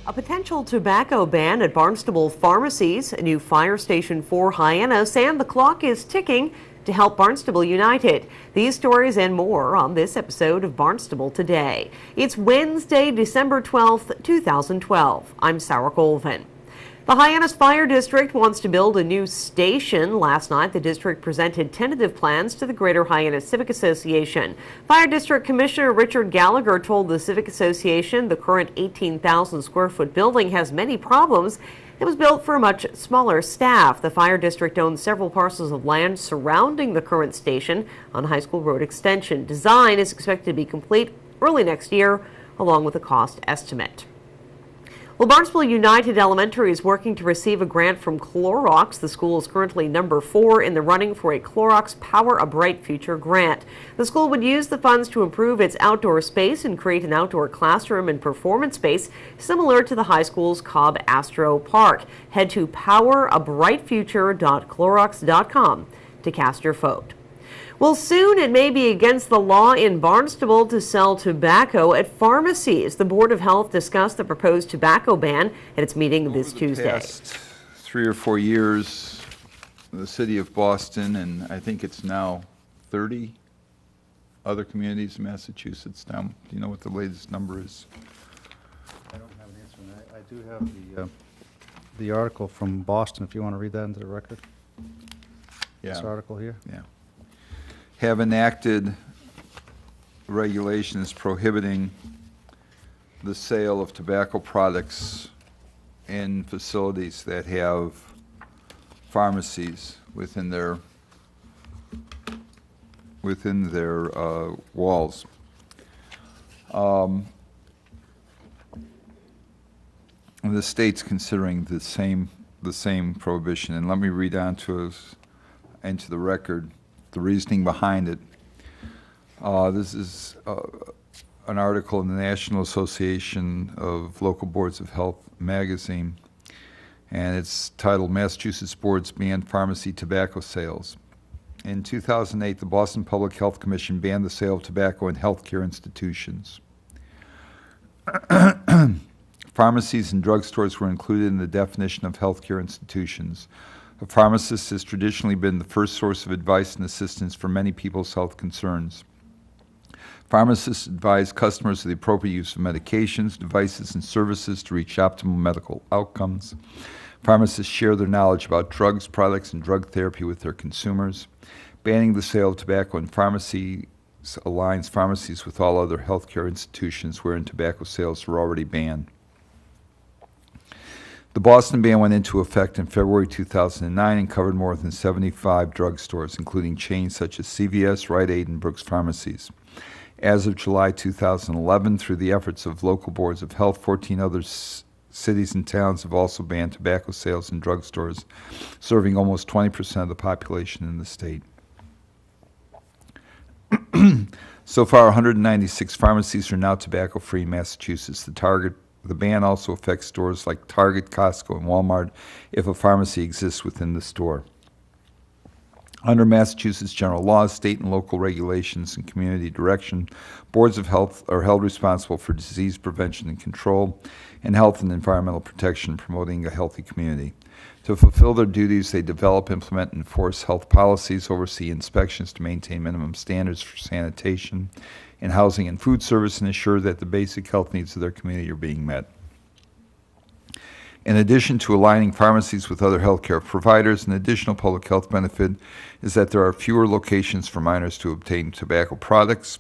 A potential tobacco ban at Barnstable pharmacies, a new fire station for Hyannis, and the clock is ticking to help Barnstable United. These stories and more on this episode of Barnstable Today. It's Wednesday, December 12th, 2012. I'm Sarah Colvin. The Hyannis Fire District wants to build a new station. Last night, the district presented tentative plans to the Greater Hyannis Civic Association. Fire District Commissioner Richard Gallagher told the Civic Association the current 18,000 square foot building has many problems. It was built for a much smaller staff. The fire district owns several parcels of land surrounding the current station on High School Road Extension. Design is expected to be complete early next year, along with a cost estimate. Well, Barnstable United Elementary is working to receive a grant from Clorox. The school is currently number 4 in the running for a Clorox Power a Bright Future grant. The school would use the funds to improve its outdoor space and create an outdoor classroom and performance space similar to the high school's Cobb Astro Park. Head to powerAbrightfuture.clorox.com to cast your vote. Well, soon it may be against the law in Barnstable to sell tobacco at pharmacies. The Board of Health discussed the proposed tobacco ban at its meeting this Tuesday. Over the past 3 or 4 years, the city of Boston, and I think it's now 30 other communities in Massachusetts now. Do you know what the latest number is? I don't have an answer on that. I do have the article from Boston, if you want to read that into the record. Yeah. This article here. Yeah. Have enacted regulations prohibiting the sale of tobacco products in facilities that have pharmacies within their walls. And the state's considering the same prohibition, and let me read on to us into the record the reasoning behind it. This is an article in the National Association of Local Boards of Health magazine, and it's titled Massachusetts Boards Ban Pharmacy Tobacco Sales. In 2008, the Boston Public Health Commission banned the sale of tobacco in healthcare institutions. Pharmacies and drugstores were included in the definition of healthcare institutions. A pharmacist has traditionally been the first source of advice and assistance for many people's health concerns. Pharmacists advise customers of the appropriate use of medications, devices, and services to reach optimal medical outcomes. Pharmacists share their knowledge about drugs, products, and drug therapy with their consumers. Banning the sale of tobacco in pharmacies aligns pharmacies with all other healthcare institutions wherein tobacco sales are already banned. The Boston ban went into effect in February 2009 and covered more than 75 drugstores, including chains such as CVS, Rite Aid, and Brooks Pharmacies. As of July 2011, through the efforts of local boards of health, 14 other cities and towns have also banned tobacco sales in drugstores, serving almost 20% of the population in the state. So far, 196 pharmacies are now tobacco-free in Massachusetts. The ban also affects stores like Target, Costco, and Walmart if a pharmacy exists within the store. Under Massachusetts general laws, state and local regulations, and community direction, boards of health are held responsible for disease prevention and control, and health and environmental protection, promoting a healthy community. To fulfill their duties, they develop, implement, and enforce health policies, oversee inspections to maintain minimum standards for sanitation in housing and food service, and ensure that the basic health needs of their community are being met. In addition to aligning pharmacies with other healthcare providers, an additional public health benefit is that there are fewer locations for minors to obtain tobacco products.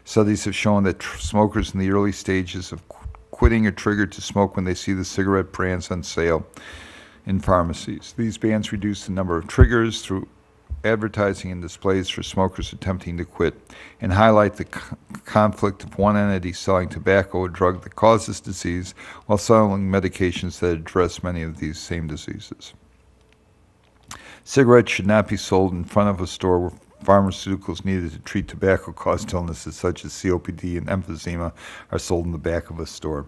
Studies have shown that smokers in the early stages of quitting are triggered to smoke when they see the cigarette brands on sale in pharmacies. These bans reduce the number of triggers through advertising and displays for smokers attempting to quit, and highlight the conflict of one entity selling tobacco, a drug that causes disease, while selling medications that address many of these same diseases. Cigarettes should not be sold in front of a store where pharmaceuticals needed to treat tobacco-caused illnesses such as COPD and emphysema are sold in the back of a store.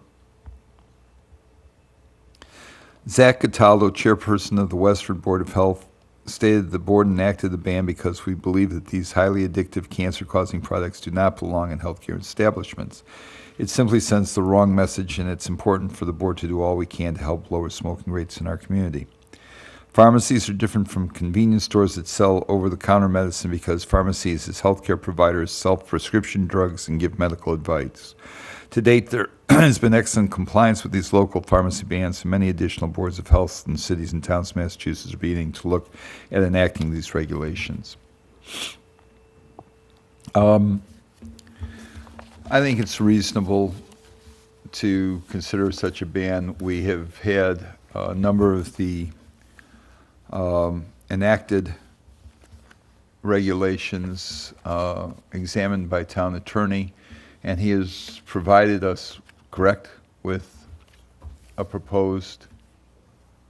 Zach Cataldo, chairperson of the Westford Board of Health, stated the board enacted the ban because we believe that these highly addictive cancer-causing products do not belong in healthcare establishments. It simply sends the wrong message, and it's important for the board to do all we can to help lower smoking rates in our community. Pharmacies are different from convenience stores that sell over-the-counter medicine because pharmacies, as healthcare providers, sell prescription drugs and give medical advice. To date, there has been excellent compliance with these local pharmacy bans, and many additional boards of health in cities and towns in Massachusetts are beginning to look at enacting these regulations. I think it's reasonable to consider such a ban. We have had a number of the enacted regulations examined by town attorney, and he has provided us, correct, with a proposed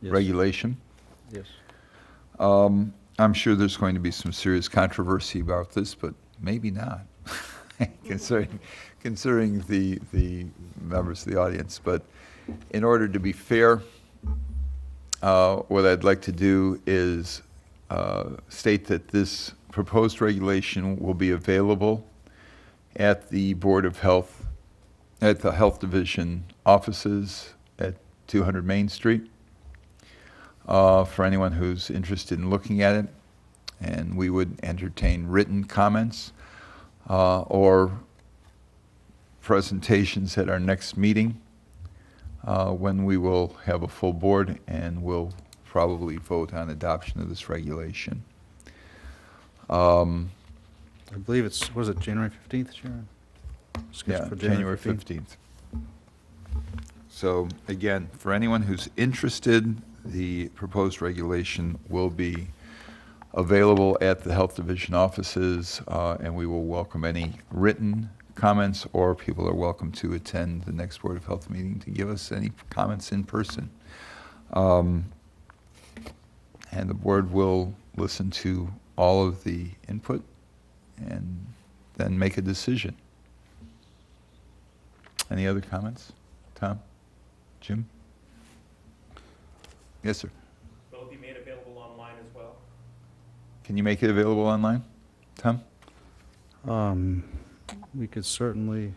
regulation. Yes. I'm sure there's going to be some serious controversy about this, but maybe not, considering the members of the audience. But in order to be fair, what I'd like to do is state that this proposed regulation will be available at the Board of Health, at the Health Division offices at 200 Main Street for anyone who's interested in looking at it. And we would entertain written comments or presentations at our next meeting when we will have a full board and we'll probably vote on adoption of this regulation. I believe it's, was it January 15th, Sharon? Yeah, January 15th. So again, for anyone who's interested, the proposed regulation will be available at the Health Division offices, and we will welcome any written comments, or people are welcome to attend the next Board of Health meeting to give us any comments in person. And the board will listen to all of the input and then make a decision. Any other comments? Tom? Jim? Yes, sir. Will it be made available online as well? Can you make it available online, Tom? We could certainly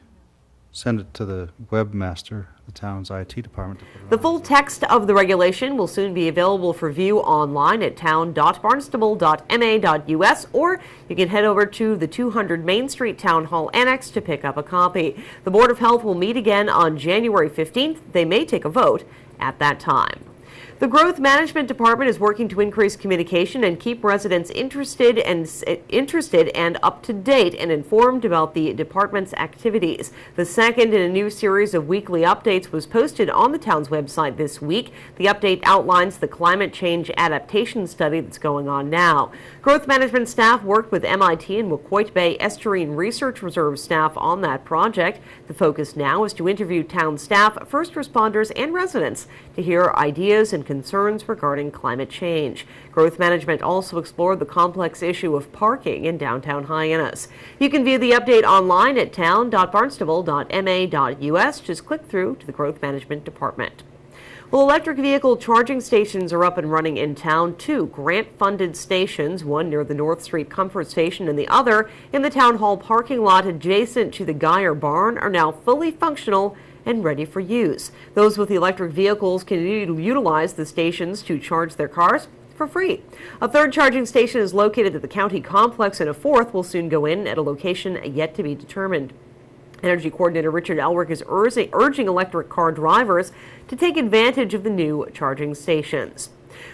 send it to the webmaster, the town's IT department. To put it The on. full text of the regulation will soon be available for view online at town.barnstable.ma.us, or you can head over to the 200 Main Street Town Hall Annex to pick up a copy. The Board of Health will meet again on January 15th. They may take a vote at that time. The Growth Management Department is working to increase communication and keep residents interested and up to date and informed about the department's activities. The second in a new series of weekly updates was posted on the town's website this week. The update outlines the climate change adaptation study that's going on now. Growth Management staff worked with MIT and Wacoit Bay Estuarine Research Reserve staff on that project. The focus now is to interview town staff, first responders, and residents to hear ideas and concerns regarding climate change. Growth Management also explored the complex issue of parking in downtown Hyannis. You can view the update online at town.barnstable.ma.us. Just click through to the Growth Management Department. Well, electric vehicle charging stations are up and running in town. 2 grant-funded stations, one near the North Street Comfort Station and the other in the Town Hall parking lot adjacent to the Geyer Barn, are now fully functional and ready for use. Those with electric vehicles can utilize the stations to charge their cars for free. A third charging station is located at the county complex, and a fourth will soon go in at a location yet to be determined. Energy Coordinator Richard Elrick is urging electric car drivers to take advantage of the new charging stations.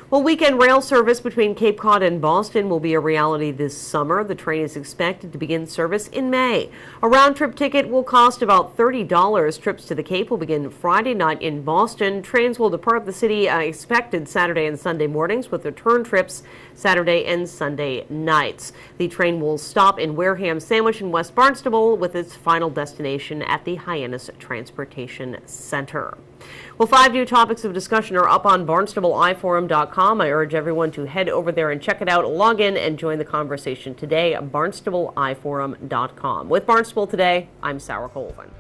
Well, weekend rail service between Cape Cod and Boston will be a reality this summer. The train is expected to begin service in May. A round-trip ticket will cost about $30. Trips to the Cape will begin Friday night in Boston. Trains will depart the city expected Saturday and Sunday mornings, with return trips Saturday and Sunday nights. The train will stop in Wareham Sandwich in West Barnstable, with its final destination at the Hyannis Transportation Center. Well, 5 new topics of discussion are up on BarnstableIForum.com. I urge everyone to head over there and check it out, log in, and join the conversation today at BarnstableIForum.com. With Barnstable Today, I'm Sarah Colvin.